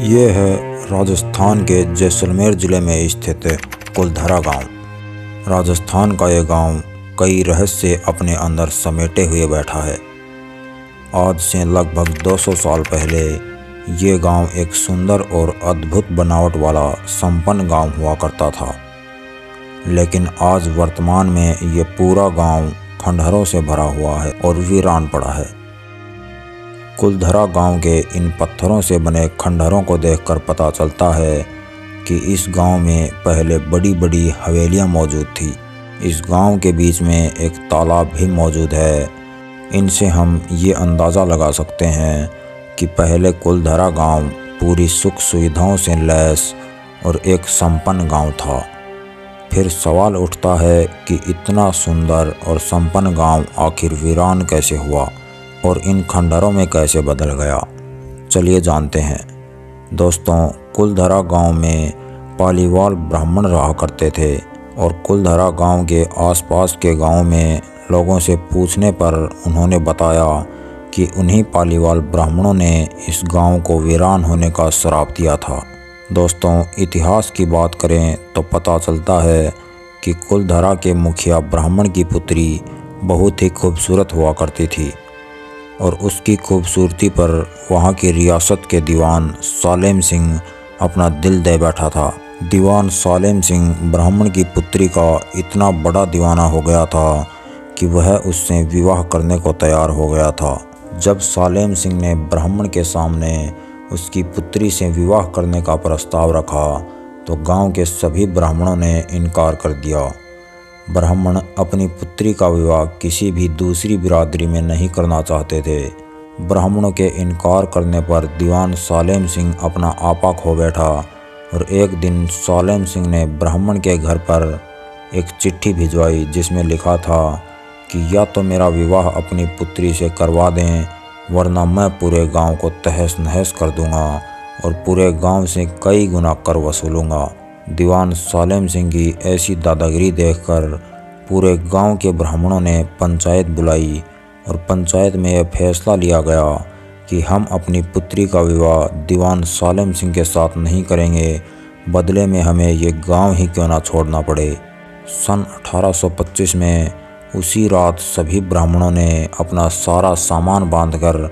ये है राजस्थान के जैसलमेर ज़िले में स्थित कुलधरा गांव। राजस्थान का ये गांव कई रहस्य अपने अंदर समेटे हुए बैठा है। आज से लगभग 200 साल पहले ये गांव एक सुंदर और अद्भुत बनावट वाला संपन्न गांव हुआ करता था, लेकिन आज वर्तमान में ये पूरा गांव खंडहरों से भरा हुआ है और वीरान पड़ा है। कुलधरा गांव के इन पत्थरों से बने खंडहरों को देखकर पता चलता है कि इस गांव में पहले बड़ी बड़ी हवेलियां मौजूद थी। इस गांव के बीच में एक तालाब भी मौजूद है। इनसे हम ये अंदाज़ा लगा सकते हैं कि पहले कुलधरा गांव पूरी सुख सुविधाओं से लैस और एक संपन्न गांव था। फिर सवाल उठता है कि इतना सुंदर और संपन्न गांव आखिर वीरान कैसे हुआ और इन खंडहरों में कैसे बदल गया। चलिए जानते हैं। दोस्तों, कुलधरा गांव में पालीवाल ब्राह्मण रहा करते थे और कुलधरा गांव के आसपास के गांव में लोगों से पूछने पर उन्होंने बताया कि उन्हीं पालीवाल ब्राह्मणों ने इस गांव को वीरान होने का श्राप दिया था। दोस्तों, इतिहास की बात करें तो पता चलता है कि कुलधरा के मुखिया ब्राह्मण की पुत्री बहुत ही खूबसूरत हुआ करती थी और उसकी खूबसूरती पर वहाँ की रियासत के दीवान सालेम सिंह अपना दिल दे बैठा था। दीवान सालेम सिंह ब्राह्मण की पुत्री का इतना बड़ा दीवाना हो गया था कि वह उससे विवाह करने को तैयार हो गया था। जब सालेम सिंह ने ब्राह्मण के सामने उसकी पुत्री से विवाह करने का प्रस्ताव रखा तो गांव के सभी ब्राह्मणों ने इनकार कर दिया। ब्राह्मण अपनी पुत्री का विवाह किसी भी दूसरी बिरादरी में नहीं करना चाहते थे। ब्राह्मणों के इनकार करने पर दीवान सालेम सिंह अपना आपा खो बैठा और एक दिन सालेम सिंह ने ब्राह्मण के घर पर एक चिट्ठी भिजवाई जिसमें लिखा था कि या तो मेरा विवाह अपनी पुत्री से करवा दें, वरना मैं पूरे गांव को तहस नहस कर दूंगा और पूरे गांव से कई गुना कर वसूलूंगा। दीवान सालेम सिंह की ऐसी दादागिरी देखकर पूरे गांव के ब्राह्मणों ने पंचायत बुलाई और पंचायत में यह फैसला लिया गया कि हम अपनी पुत्री का विवाह दीवान सालेम सिंह के साथ नहीं करेंगे, बदले में हमें ये गांव ही क्यों ना छोड़ना पड़े। सन 1825 में उसी रात सभी ब्राह्मणों ने अपना सारा सामान बांधकर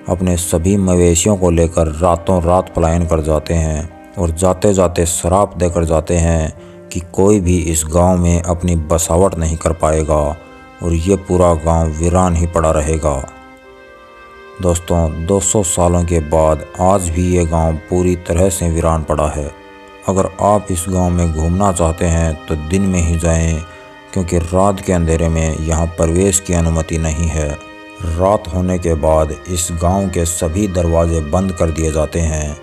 अपने सभी मवेशियों को लेकर रातों रात पलायन कर जाते हैं और जाते जाते श्राप देकर जाते हैं कि कोई भी इस गांव में अपनी बसावट नहीं कर पाएगा और ये पूरा गांव वीरान ही पड़ा रहेगा। दोस्तों, 200 सालों के बाद आज भी ये गांव पूरी तरह से वीरान पड़ा है। अगर आप इस गांव में घूमना चाहते हैं तो दिन में ही जाएं, क्योंकि रात के अंधेरे में यहाँ प्रवेश की अनुमति नहीं है। रात होने के बाद इस गांव के सभी दरवाजे बंद कर दिए जाते हैं,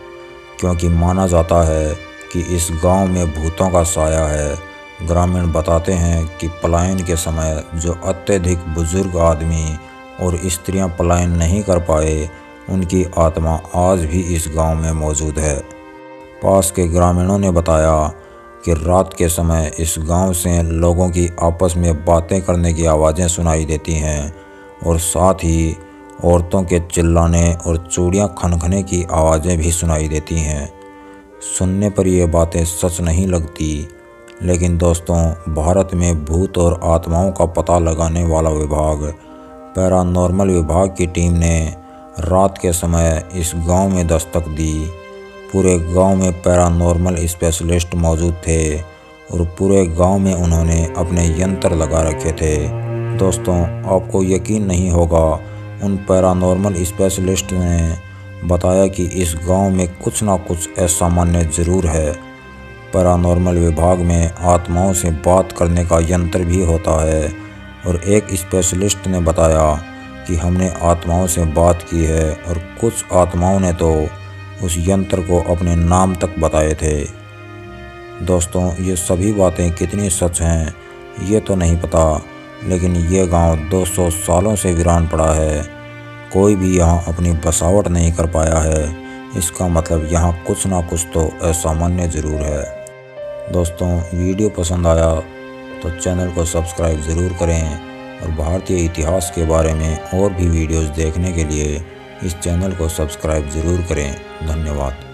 क्योंकि माना जाता है कि इस गांव में भूतों का साया है। ग्रामीण बताते हैं कि पलायन के समय जो अत्यधिक बुजुर्ग आदमी और स्त्रियां पलायन नहीं कर पाए, उनकी आत्मा आज भी इस गांव में मौजूद है। पास के ग्रामीणों ने बताया कि रात के समय इस गांव से लोगों की आपस में बातें करने की आवाज़ें सुनाई देती हैं और साथ ही औरतों के चिल्लाने और चूड़ियाँ खनखने की आवाज़ें भी सुनाई देती हैं। सुनने पर ये बातें सच नहीं लगती, लेकिन दोस्तों, भारत में भूत और आत्माओं का पता लगाने वाला विभाग पैरानॉर्मल विभाग की टीम ने रात के समय इस गांव में दस्तक दी। पूरे गांव में पैरानॉर्मल स्पेशलिस्ट मौजूद थे और पूरे गांव में उन्होंने अपने यंत्र लगा रखे थे। दोस्तों, आपको यकीन नहीं होगा, उन पैरानॉर्मल स्पेशलिस्ट ने बताया कि इस गांव में कुछ ना कुछ असामान्य ज़रूर है। पैरानॉर्मल विभाग में आत्माओं से बात करने का यंत्र भी होता है और एक स्पेशलिस्ट ने बताया कि हमने आत्माओं से बात की है और कुछ आत्माओं ने तो उस यंत्र को अपने नाम तक बताए थे। दोस्तों, ये सभी बातें कितनी सच हैं ये तो नहीं पता, लेकिन ये गांव 200 सालों से वीरान पड़ा है। कोई भी यहाँ अपनी बसावट नहीं कर पाया है। इसका मतलब यहाँ कुछ ना कुछ तो असामान्य ज़रूर है। दोस्तों, वीडियो पसंद आया तो चैनल को सब्सक्राइब ज़रूर करें और भारतीय इतिहास के बारे में और भी वीडियोज़ देखने के लिए इस चैनल को सब्सक्राइब ज़रूर करें। धन्यवाद।